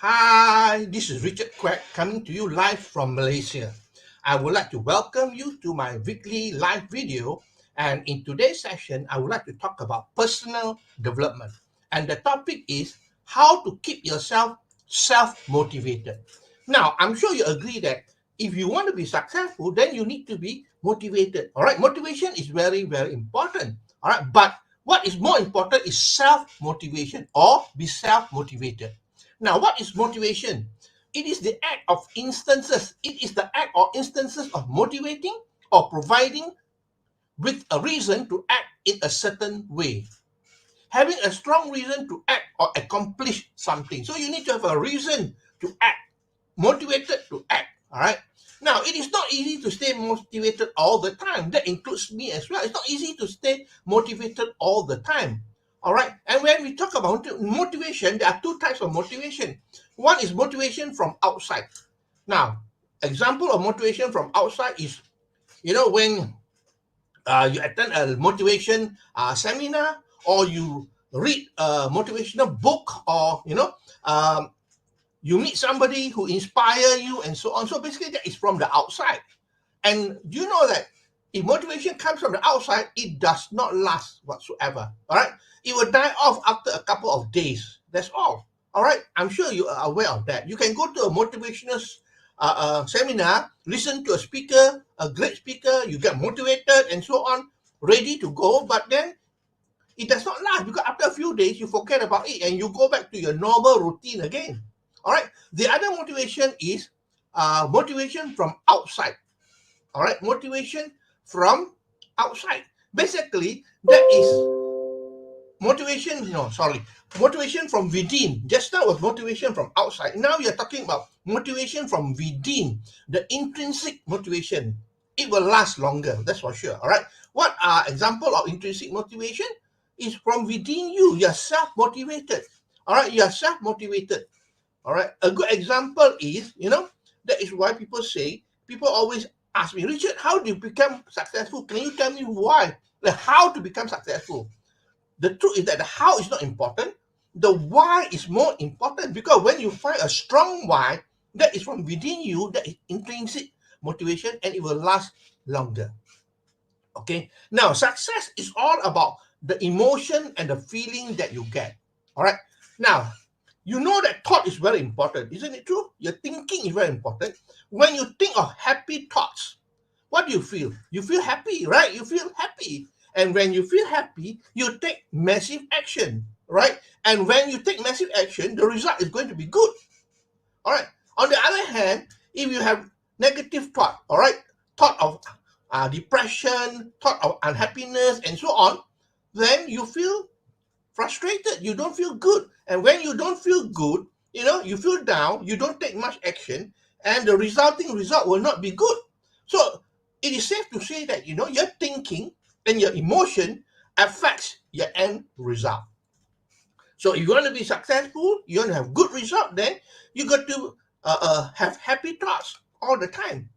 Hi, this is Richard Quack coming to you live from Malaysia. I would like to welcome you to my weekly live video. And in today's session, I would like to talk about personal development. And the topic is how to keep yourself self motivated. Now, I'm sure you agree that if you want to be successful, then you need to be motivated. All right, motivation is very, very important. All right, but what is more important is self motivation or be self motivated. Now, what is motivation? It is the act of instances. It is the act or instances of motivating or providing with a reason to act in a certain way. Having a strong reason to act or accomplish something. So you need to have a reason to act, motivated to act. All right. Now, it is not easy to stay motivated all the time. That includes me as well. It's not easy to stay motivated all the time. All right. And when we talk about motivation, there are two types of motivation. One is motivation from outside. Now, example of motivation from outside is, when you attend a motivation seminar, or you read a motivational book, or you meet somebody who inspire you and so on. So basically that is from the outside. And you know that if motivation comes from the outside, it does not last whatsoever. All right, it will die off after a couple of days. That's all right. I'm sure you are aware of that. You can go to a motivational seminar, listen to a speaker, a great speaker, you get motivated and so on, ready to go, but then it does not last, because after a few days you forget about it and you go back to your normal routine again. All right. The other motivation is motivation from outside. All right. Motivation from outside. Basically, that is motivation. No, sorry. Motivation from within. Just now was motivation from outside. Now you're talking about motivation from within. The intrinsic motivation. It will last longer. That's for sure. All right. What are example of intrinsic motivation? Is from within you. You're self-motivated. All right. You're self-motivated. All right. A good example is, that is why people always ask me, Richard, how do you become successful? Can you tell me why? Like how to become successful? The truth is that the how is not important. The why is more important, because when you find a strong why that is from within you, that is intrinsic motivation, and it will last longer. Okay. Now, success is all about the emotion and the feeling that you get. All right. Now, you know that thought is very important, isn't it true? Your thinking is very important. When you think of happy thoughts, what do you feel? You feel happy, right? You feel happy. And when you feel happy, you take massive action, right? And when you take massive action, the result is going to be good. All right. On the other hand, if you have negative thought, all right, thought of depression, thought of unhappiness, and so on, then you feel frustrated. You don't feel good. And when you don't feel good, you feel down, you don't take much action, and the resulting result will not be good. So it is safe to say that, your thinking and your emotion affects your end result. So if you want to be successful, you want to have good result, then you got to have happy thoughts all the time.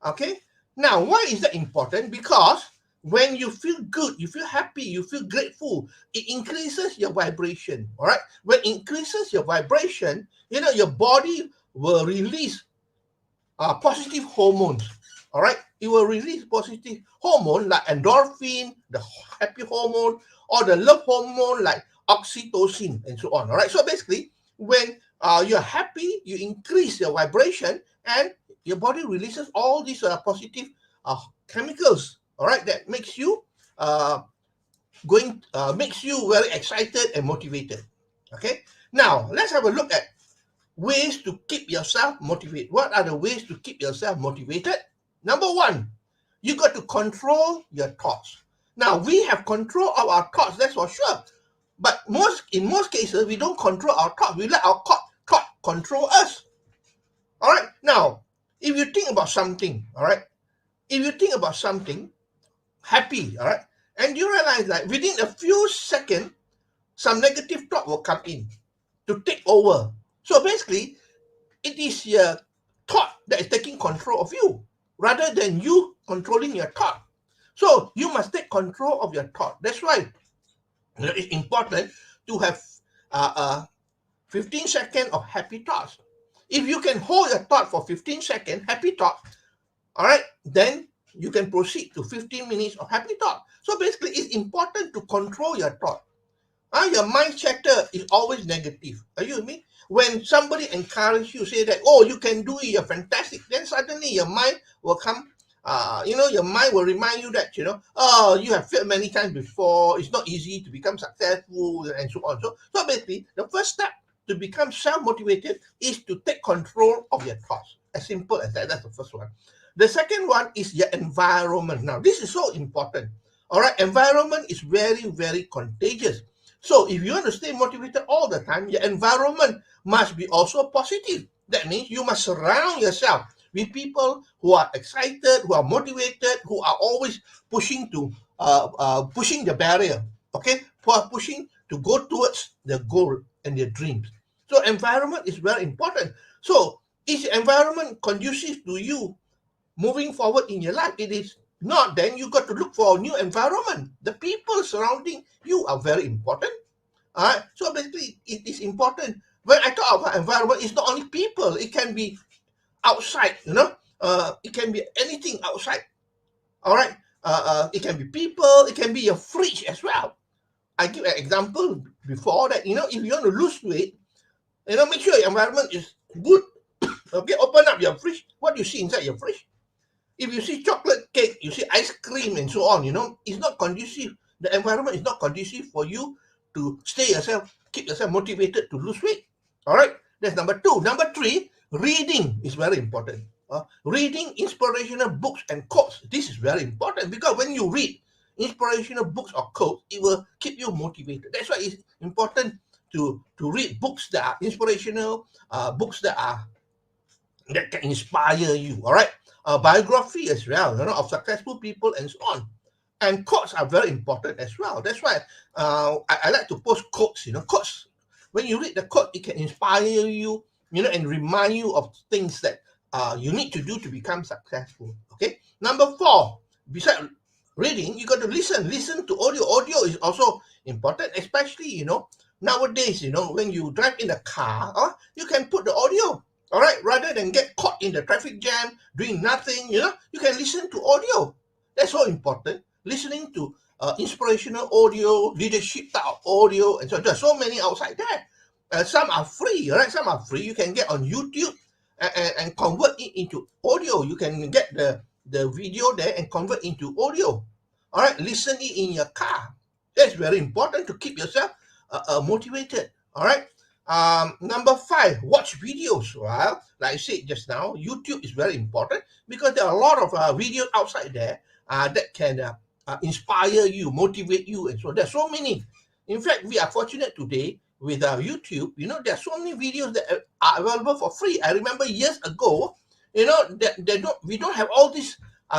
Okay. Now, why is that important? Because when you feel good, you feel happy, you feel grateful, it increases your vibration. All right. When it increases your vibration, your body will release positive hormones. All right. It will release positive hormone like endorphin, the happy hormone, or the love hormone like oxytocin, and so on. All right. So basically, when you're happy, you increase your vibration, and your body releases all these positive chemicals. All right. That makes you makes you very excited and motivated. Okay. Now let's have a look at ways to keep yourself motivated. What are the ways to keep yourself motivated? Number one, you got to control your thoughts. Now, we have control of our thoughts, that's for sure. But in most cases, we don't control our thoughts. We let our thought control us. All right. Now, if you think about something, all right, if you think about something happy, all right, and you realize that within a few seconds, some negative thought will come in to take over. So basically, it is your thought that is taking control of you rather than you controlling your thought. So you must take control of your thought. That's why it's important to have 15 seconds of happy thoughts. If you can hold your thought for 15 seconds, happy thought, all right, then you can proceed to 15 minutes of happy thought. So basically, it's important to control your thought. Your mind chatter is always negative. Are you with me? When somebody encourages you, say that, oh, you can do it, you're fantastic, then suddenly your mind will come, your mind will remind you that, oh, you have failed many times before, it's not easy to become successful, and so on. So basically, the first step to become self-motivated is to take control of your thoughts. As simple as that. That's the first one. The second one is your environment. Now, this is so important. All right, environment is very, very contagious. So if you want to stay motivated all the time, your environment must be also positive. That means you must surround yourself with people who are excited, who are motivated, who are always pushing the barrier, okay, who are pushing to go towards their goal and their dreams. So environment is very important. So is the environment conducive to you moving forward in your life? It is not, then you got to look for a new environment. The people surrounding you are very important. All right. So basically, it is important. When I talk about environment, it's not only people. It can be outside. It can be anything outside. All right. It can be people. It can be your fridge as well. I give an example before that. If you want to lose weight, make sure your environment is good. Okay. Open up your fridge. What do you see inside your fridge? If you see chocolate cake, you see ice cream and so on, it's not conducive. The environment is not conducive for you to keep yourself motivated to lose weight. All right, that's number two. Number three, reading is very important. Reading inspirational books and quotes. This is very important because when you read inspirational books or quotes, it will keep you motivated. That's why it's important to read books that are inspirational, books that can inspire you. All right, biography as well, of successful people and so on. And quotes are very important as well. That's why I like to post quotes. Quotes. When you read the quote, it can inspire you, and remind you of things that you need to do to become successful. Okay. Number four, besides reading, you got to listen. Listen to audio. Audio is also important, especially nowadays. When you drive in a car, you can put the audio. All right, rather than get caught in the traffic jam doing nothing, you can listen to audio. That's so important. Listening to inspirational audio, leadership type of audio, and so there's so many outside there. Some are free, right? Some are free. You can get on YouTube and convert it into audio. You can get the video there and convert into audio. All right, listen it in your car. That's very important to keep yourself motivated. All right. Number five, watch videos. Well, like I said just now, YouTube is very important because there are a lot of videos outside there that can inspire you, motivate you, and so there's so many. In fact, we are fortunate today with YouTube. There are so many videos that are available for free. I remember years ago, that we don't have all this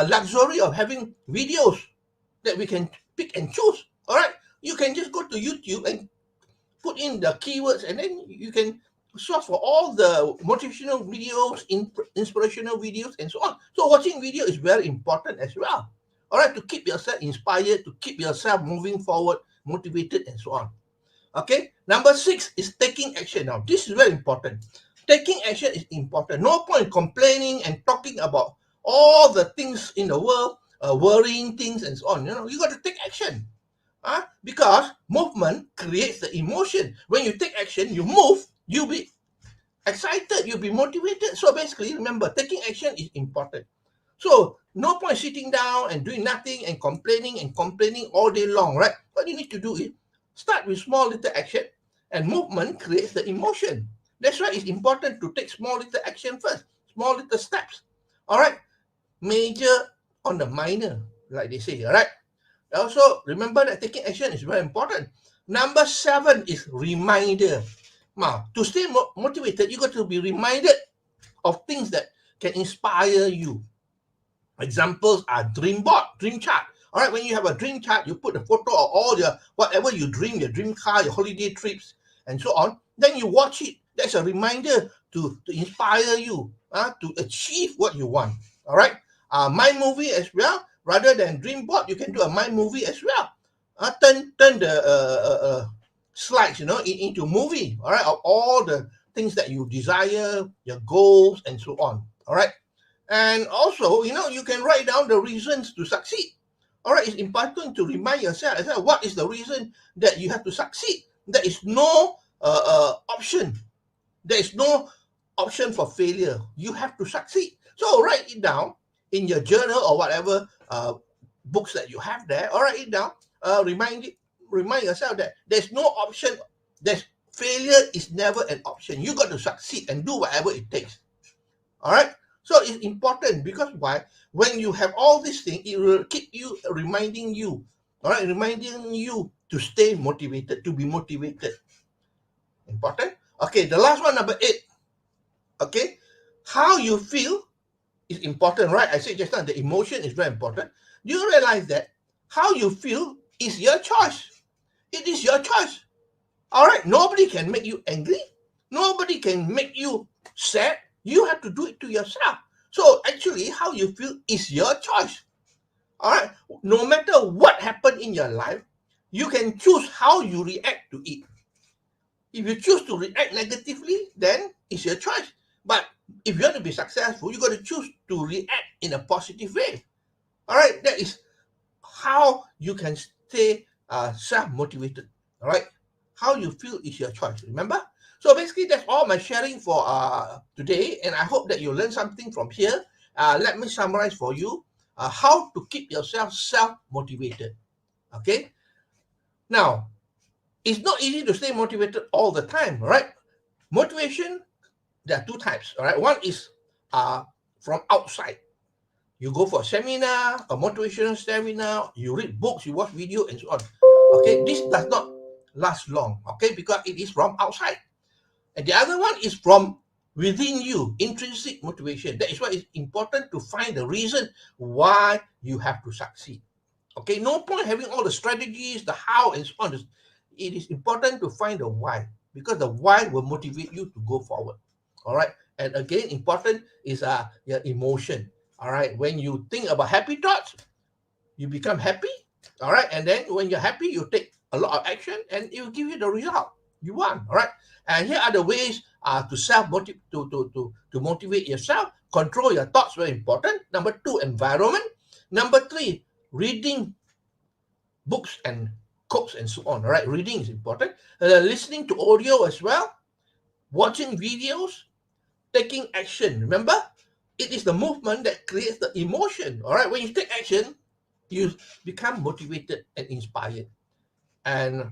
luxury of having videos that we can pick and choose. All right, you can just go to YouTube and put in the keywords, and then you can search for all the motivational videos, inspirational videos, and so on. So watching video is very important as well. All right, to keep yourself inspired, to keep yourself moving forward, motivated, and so on. Okay. Number six is taking action. Now, this is very important. Taking action is important. No point complaining and talking about all the things in the world, worrying things, and so on. You got to take action. Because movement creates the emotion. When you take action, you move, you'll be excited, you'll be motivated. So basically, remember, taking action is important. So no point sitting down and doing nothing and complaining all day long, right? What you need to do is start with small little action, and movement creates the emotion. That's why it's important to take small little action first, small little steps. All right, major on the minor, like they say. All right. Also, remember that taking action is very important. Number seven is reminder. Now, to stay motivated, you got to be reminded of things that can inspire you. Examples are dream board, dream chart. All right, when you have a dream chart, you put a photo of all whatever you dream, your dream car, your holiday trips, and so on. Then you watch it. That's a reminder to inspire you to achieve what you want. All right, mind movie as well. Rather than dream board, you can do a mind movie as well. Turn the slides, into movie, all right, of all the things that you desire, your goals, and so on. All right. And also, you can write down the reasons to succeed. All right. It's important to remind yourself what is the reason that you have to succeed. There is no option. There is no option for failure. You have to succeed. So write it down in your journal or whatever books that you have there. Or write it down. Remind yourself that there's no option. Failure is never an option. You got to succeed and do whatever it takes. All right. So it's important because why? When you have all these things, it will keep you reminding you. All right, reminding you to stay motivated, to be motivated. Important. Okay, the last one, number 8. Okay, how you feel is important, right? I said just now the emotion is very important. Do you realize that how you feel is your choice? It is your choice. All right, nobody can make you angry. Nobody can make you sad. You have to do it to yourself. So actually, how you feel is your choice. All right, no matter what happened in your life, you can choose how you react to it. If you choose to react negatively, then it's your choice. But if you want to be successful, you got to choose to react in a positive way. All right, that is how you can stay self-motivated. All right, how you feel is your choice. Remember? So basically, that's all my sharing for today, and I hope that you learn something from here. Let me summarize for you how to keep yourself self-motivated. Okay. Now, it's not easy to stay motivated all the time. All right. Motivation, there are two types. All right. One is from outside. You go for a seminar, a motivational seminar, you read books, you watch video, and so on. Okay, this does not last long, okay, because it is from outside. And the other one is from within you, intrinsic motivation. That is why it's important to find the reason why you have to succeed. Okay, no point having all the strategies, the how, and so on. It is important to find the why, because the why will motivate you to go forward. All right, and again, important is your emotion. All right, when you think about happy thoughts, you become happy. All right, and then when you're happy, you take a lot of action, and it will give you the result you want. All right, and here are the ways to to motivate yourself. Control your thoughts, very important. Number 2, environment. Number 3, reading books and quotes and so on. All right, reading is important. Listening to audio as well. Watching videos. Taking action. Remember, it is the movement that creates the emotion. All right, when you take action, you become motivated and inspired. And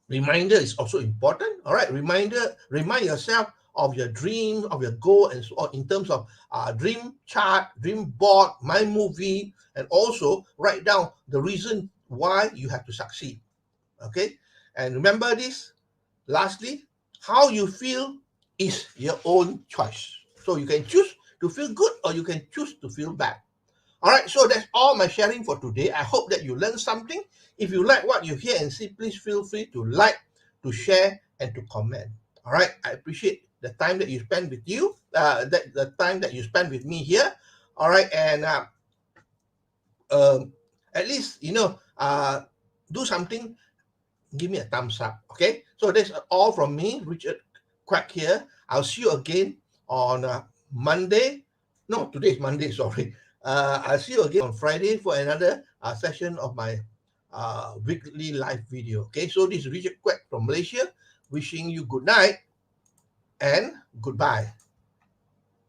reminder is also important. All right, remind yourself of your dream, of your goal, and so on, in terms of dream chart, dream board, mind movie, and also write down the reason why you have to succeed. Okay, and remember this. Lastly, how you feel is your own choice. So you can choose to feel good or you can choose to feel bad. All right, so that's all my sharing for today. I hope that you learned something. If you like what you hear and see, please feel free to like, to share, and to comment. All right, I appreciate the time that you spend with you, the time that you spend with me here. All right, and at least do something. Give me a thumbs up. Okay, so that's all from me, Richard Quack here. I'll see you again on Monday. No, today is Monday. Sorry. I'll see you again on Friday for another session of my weekly live video. Okay, so this is Richard Quack from Malaysia, wishing you good night and goodbye.